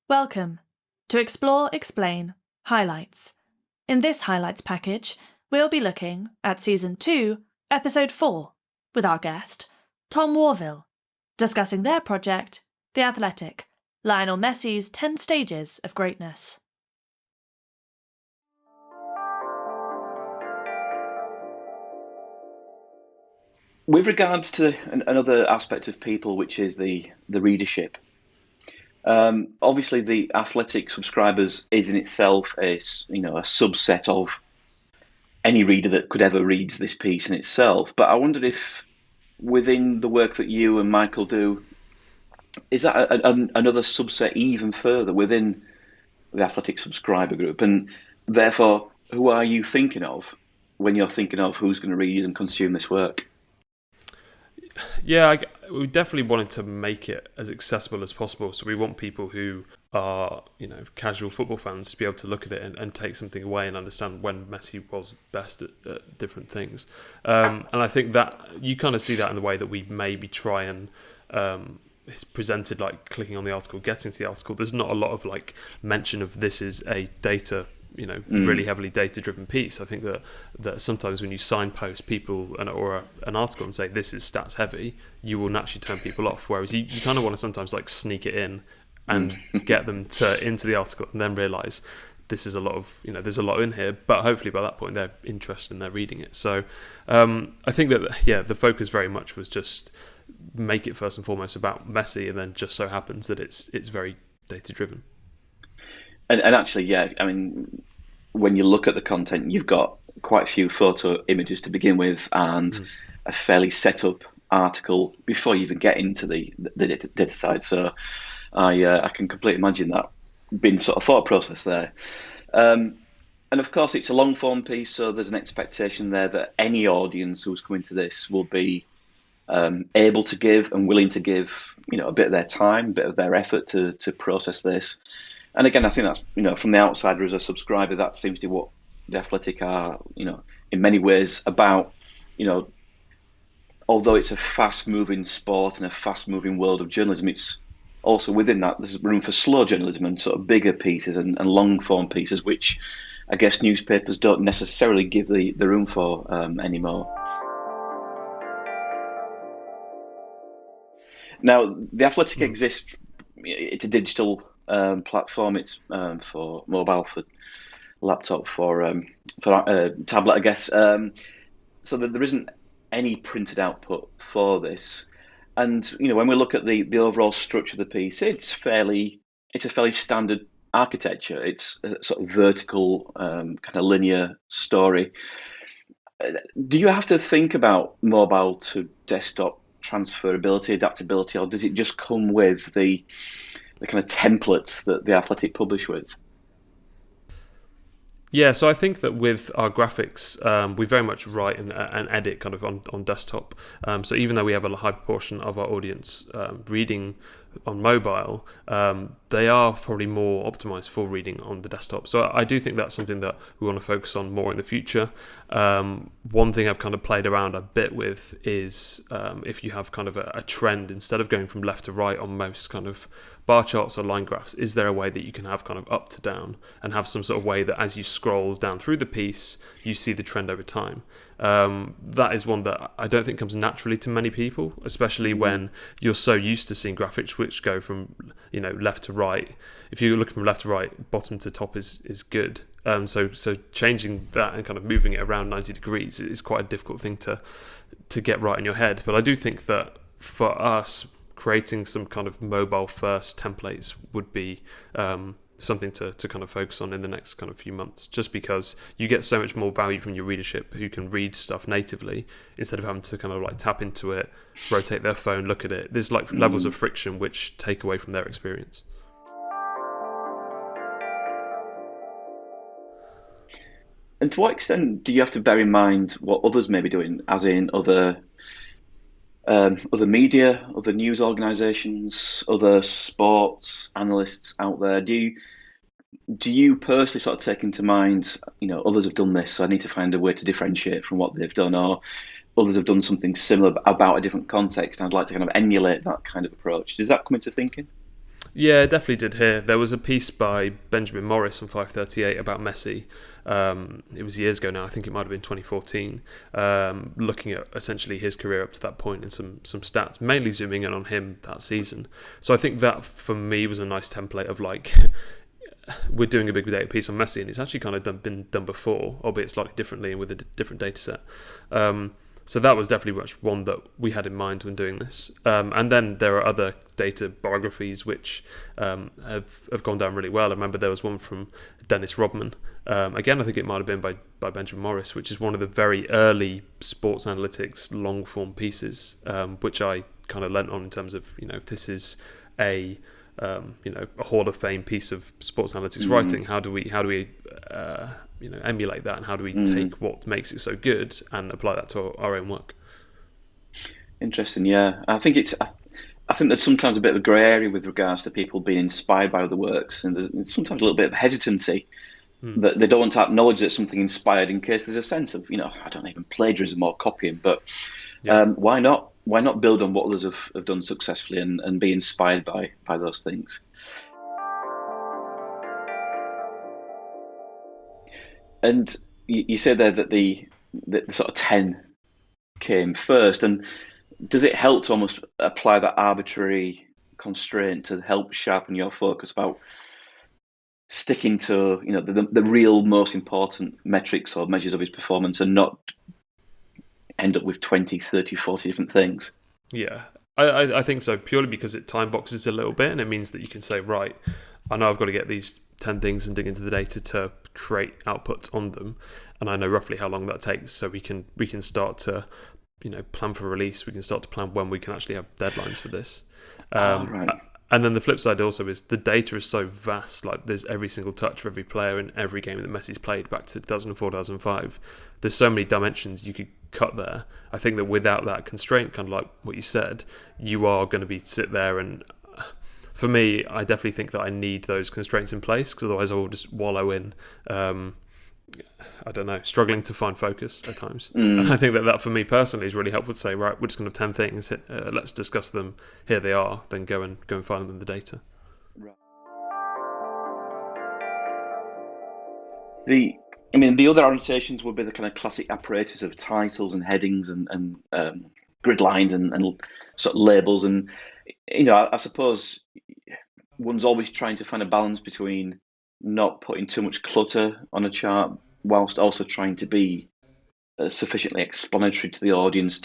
Welcome to Explore, Explain, Highlights. In this highlights package, we'll be looking at Season 2, Episode 4, with our guest, Tom Worville, discussing their project, The Athletic, Lionel Messi's 10 Stages of Greatness. With regards to another aspect of people, which is the readership, obviously the Athletic subscribers is in itself a subset of any reader that could ever read this piece in itself. But I wondered if within the work that you and Michael do, is that another subset even further within the Athletic subscriber group? And therefore, who are you thinking of when you're thinking of who's going to read and consume this work? Yeah, we definitely wanted to make it as accessible as possible. So we want people who are, casual football fans to be able to look at it and take something away and understand when Messi was best at different things. And I think that you kind of see that in the way that we maybe try and it's presented, like clicking on the article, getting to the article. There's not a lot of mention of this is a data, really heavily data-driven piece. I think that sometimes when you signpost people or an article and say this is stats heavy, you will naturally turn people off. Whereas you kind of want to sometimes sneak it in and get them into the article and then realise this is a lot of, there's a lot in here. But hopefully by that point they're interested and they're reading it. So I think that the focus very much was just make it first and foremost about Messi, and then just so happens that it's very data-driven. And actually, when you look at the content, you've got quite a few photo images to begin with and a fairly set up article before you even get into the data side. So I can completely imagine that being sort of thought process there. And of course, it's a long form piece, so there's an expectation there that any audience who's coming to this will be able to give and willing to give, a bit of their time, a bit of their effort to process this. And again, I think that's, from the outsider as a subscriber, that seems to be what the Athletic are, in many ways about, although it's a fast-moving sport and a fast-moving world of journalism, it's also within that, there's room for slow journalism and sort of bigger pieces and long-form pieces, which I guess newspapers don't necessarily give the room for anymore. Now, the Athletic exists, it's a digital platform. It's for mobile, for laptop, for tablet, I guess. So that there isn't any printed output for this. And when we look at the overall structure of the piece, it's a fairly standard architecture. It's a sort of vertical, kind of linear story. Do you have to think about mobile to desktop transferability, adaptability, or does it just come with the kind of templates that the Athletic publish with? Yeah, so I think that with our graphics, we very much write and edit kind of on desktop. So even though we have a high proportion of our audience reading on mobile, they are probably more optimized for reading on the desktop. So I do think that's something that we want to focus on more in the future. One thing I've kind of played around a bit with is if you have kind of a trend, instead of going from left to right on most kind of bar charts or line graphs, is there a way that you can have kind of up to down and have some sort of way that as you scroll down through the piece, you see the trend over time? That is one that I don't think comes naturally to many people, especially when you're so used to seeing graphics which go from left to right. If you're looking from left to right, bottom to top is good. So changing that and kind of moving it around 90 degrees is quite a difficult thing to get right in your head. But I do think that for us, creating some kind of mobile first templates would be something to kind of focus on in the next kind of few months, just because you get so much more value from your readership who can read stuff natively instead of having to kind of tap into it, rotate their phone, look at it. There's levels of friction which take away from their experience. And to what extent do you have to bear in mind what others may be doing, as in other media, other news organisations, other sports analysts out there? Do you personally sort of take into mind, others have done this, so I need to find a way to differentiate from what they've done, or others have done something similar about a different context, and I'd like to kind of emulate that kind of approach? Does that come into thinking? Yeah, it definitely did here. There was a piece by Benjamin Morris on 538 about Messi. It was years ago now. I think it might have been 2014. Looking at essentially his career up to that point and some stats, mainly zooming in on him that season. So I think that for me was a nice template of like we're doing a big data piece on Messi, and it's actually kind of been done before, albeit slightly differently and with a different data set. So that was definitely much one that we had in mind when doing this. And then there are other data biographies which have gone down really well. I remember there was one from Dennis Rodman. Again, I think it might have been by Benjamin Morris, which is one of the very early sports analytics long form pieces, which I kind of lent on in terms of, this is a Hall of Fame piece of sports analytics writing. How do we emulate that, and how do we take what makes it so good and apply that to our own work? Interesting, yeah. I think there's sometimes a bit of a grey area with regards to people being inspired by other works, and there's sometimes a little bit of hesitancy that they don't want to acknowledge that something inspired in case there's a sense of, I don't even plagiarism or copying, but why not? Why not build on what others have done successfully and be inspired by those things? And you said there that the sort of 10 came first, and does it help to almost apply that arbitrary constraint to help sharpen your focus about sticking to the real most important metrics or measures of his performance and not end up with 20, 30, 40 different things? Yeah, I think so, purely because it time boxes a little bit, and it means that you can say, right, I know I've got to get these 10 things and dig into the data to create outputs on them, and I know roughly how long that takes, so we can start to plan for release. We can start to plan when we can actually have deadlines for this. Right. And then the flip side also is the data is so vast. Like, there's every single touch of every player in every game that Messi's played back to 2004, 2005. There's so many dimensions you could cut there. I think that without that constraint, kind of like what you said, you are going to sit there and, for me, I definitely think that I need those constraints in place, because otherwise I will just wallow in, I don't know, struggling to find focus at times. And I think that for me personally is really helpful to say, right, we're just going to have 10 things, let's discuss them, here they are, then go and find them in the data. Right. The other annotations would be the kind of classic apparatus of titles and headings and grid lines and sort of labels. And, I suppose one's always trying to find a balance between not putting too much clutter on a chart whilst also trying to be sufficiently explanatory to the audience.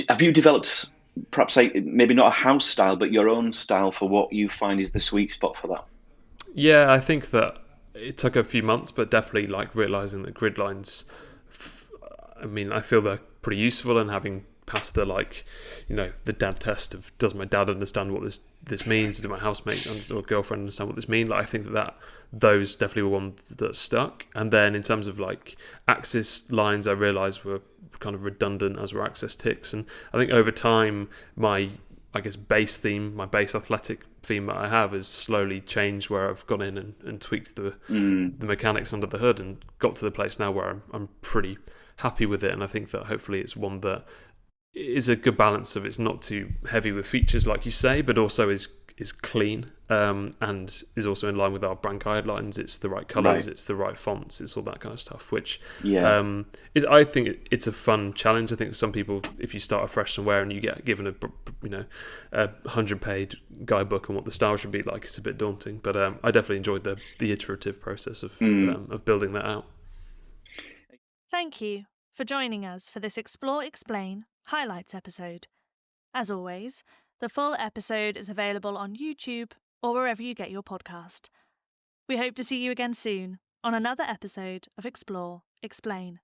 Have you developed perhaps maybe not a house style, but your own style for what you find is the sweet spot for that? Yeah, I think that it took a few months, but definitely like realizing that grid lines, I feel they're pretty useful, and having passed the dad test of, does my dad understand what this means? Does my housemate or girlfriend understand what this means? Like, I think that those definitely were ones that stuck. And then in terms of like axis lines, I realized were kind of redundant, as were axis ticks. And I think over time, my base theme, my base athletic theme that I have, has slowly changed, where I've gone in and tweaked the mechanics under the hood and got to the place now where I'm pretty happy with it. And I think that hopefully it's one that is a good balance of, it's not too heavy with features like you say, but also is clean, and is also in line with our brand guidelines. It's the right colours, It's the right fonts, it's all that kind of stuff, which I think it's a fun challenge. I think some people, if you start afresh somewhere and you get given a 100-page guidebook on what the style should be like, it's a bit daunting, but I definitely enjoyed the iterative process of building that out. Thank you for joining us for this Explore, Explain highlights episode. As always, the full episode is available on YouTube or wherever you get your podcast. We hope to see you again soon on another episode of Explore, Explain.